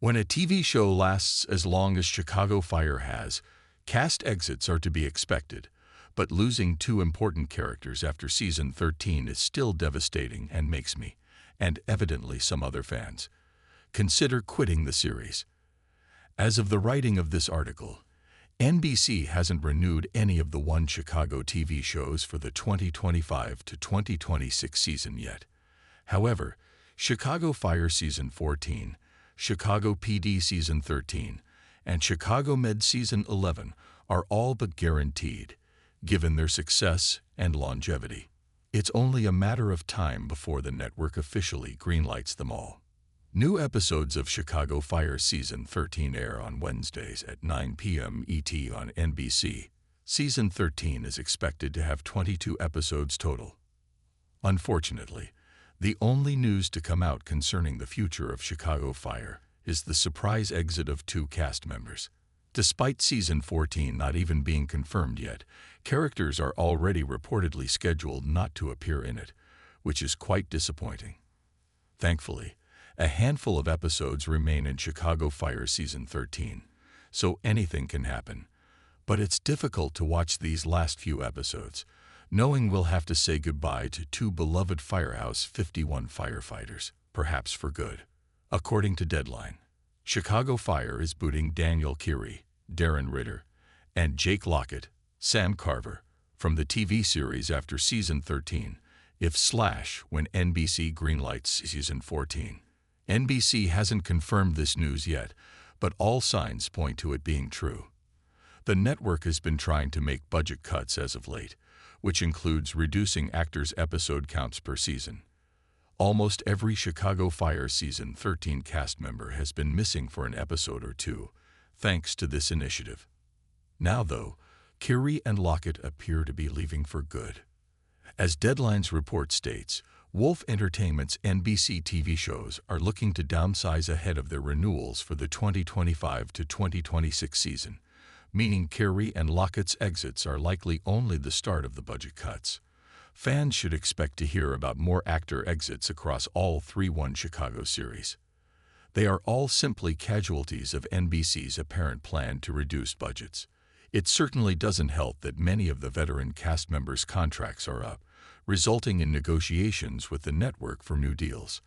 When a TV show lasts as long as Chicago Fire has, cast exits are to be expected, but losing two important characters after season 13 is still devastating and makes me, and evidently some other fans, consider quitting the series. As of the writing of this article, NBC hasn't renewed any of the One Chicago TV shows for the 2025 to 2026 season yet. However, Chicago Fire Season 14, Chicago PD Season 13, and Chicago Med Season 11 are all but guaranteed, given their success and longevity. It's only a matter of time before the network officially greenlights them all. New episodes of Chicago Fire Season 13 air on Wednesdays at 9 p.m. ET on NBC. Season 13 is expected to have 22 episodes total. Unfortunately, the only news to come out concerning the future of Chicago Fire is the surprise exit of two cast members. Despite Season 14 not even being confirmed yet, characters are already reportedly scheduled not to appear in it, which is quite disappointing. Thankfully, a handful of episodes remain in Chicago Fire Season 13, so anything can happen. But it's difficult to watch these last few episodes, knowing we'll have to say goodbye to two beloved Firehouse 51 firefighters, perhaps for good. According to Deadline, Chicago Fire is booting Daniel Keary, Darren Ritter, and Jake Lockett, Sam Carver, from the TV series after Season 13, when NBC greenlights Season 14. NBC hasn't confirmed this news yet, but all signs point to it being true. The network has been trying to make budget cuts as of late, which includes reducing actors' episode counts per season. Almost every Chicago Fire Season 13 cast member has been missing for an episode or two, thanks to this initiative. Now, though, Keary and Lockett appear to be leaving for good. As Deadline's report states, Wolf Entertainment's NBC TV shows are looking to downsize ahead of their renewals for the 2025 to 2026 season, meaning Keary and Lockett's exits are likely only the start of the budget cuts. Fans should expect to hear about more actor exits across all three One Chicago series. They are all simply casualties of NBC's apparent plan to reduce budgets. It certainly doesn't help that many of the veteran cast members' contracts are up, resulting in negotiations with the network for new deals.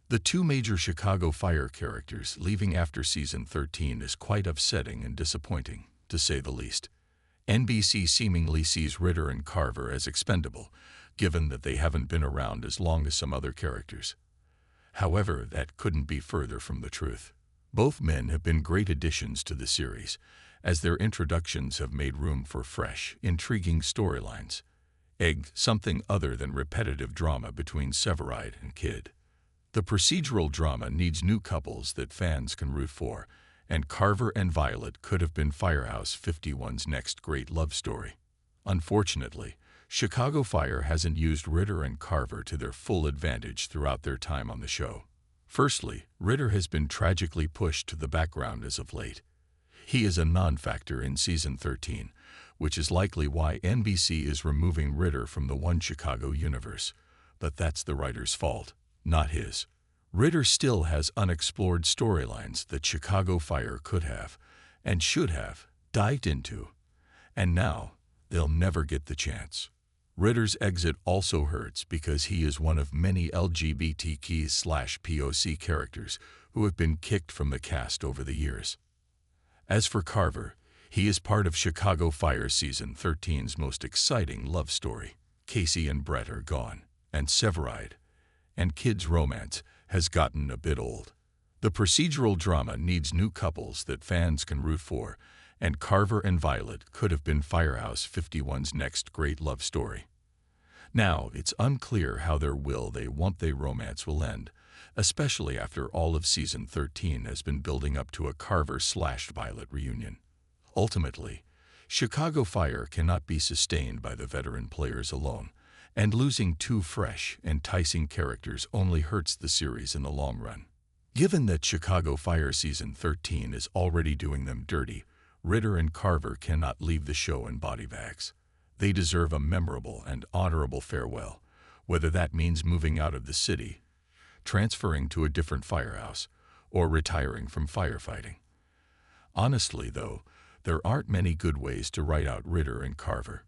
The two major Chicago Fire characters leaving after Season 13 is quite upsetting and disappointing, to say the least. NBC seemingly sees Ritter and Carver as expendable, given that they haven't been around as long as some other characters. However, that couldn't be further from the truth. Both men have been great additions to the series, as their introductions have made room for fresh, intriguing storylines. Something other than repetitive drama between Severide and Kid. The procedural drama needs new couples that fans can root for, and Carver and Violet could have been Firehouse 51's next great love story. Unfortunately, Chicago Fire hasn't used Ritter and Carver to their full advantage throughout their time on the show. Firstly, Ritter has been tragically pushed to the background as of late. He is a non-factor in Season 13, which is likely why NBC is removing Ritter from the One Chicago universe. But that's the writer's fault, not his. Ritter still has unexplored storylines that Chicago Fire could have, and should have, dived into. And now, they'll never get the chance. Ritter's exit also hurts because he is one of many LGBTQ/POC characters who have been kicked from the cast over the years. As for Carver, he is part of Chicago Fire Season 13's most exciting love story. Casey and Brett are gone, and Severide and Kid's romance has gotten a bit old. The procedural drama needs new couples that fans can root for, and Carver and Violet could have been Firehouse 51's next great love story. Now, it's unclear how their romance will end, especially after all of Season 13 has been building up to a Carver/Violet reunion. Ultimately, Chicago Fire cannot be sustained by the veteran players alone, and losing two fresh, enticing characters only hurts the series in the long run. Given that Chicago Fire Season 13 is already doing them dirty, Ritter and Carver cannot leave the show in body bags. They deserve a memorable and honorable farewell, whether that means moving out of the city, transferring to a different firehouse, or retiring from firefighting. Honestly, though, there aren't many good ways to write out Ritter and Carver.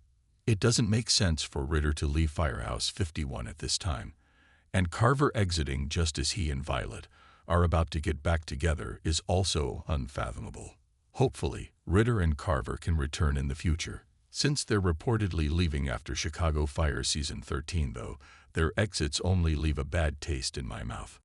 It doesn't make sense for Ritter to leave Firehouse 51 at this time, and Carver exiting just as he and Violet are about to get back together is also unfathomable. Hopefully, Ritter and Carver can return in the future. Since they're reportedly leaving after Chicago Fire Season 13, though, their exits only leave a bad taste in my mouth.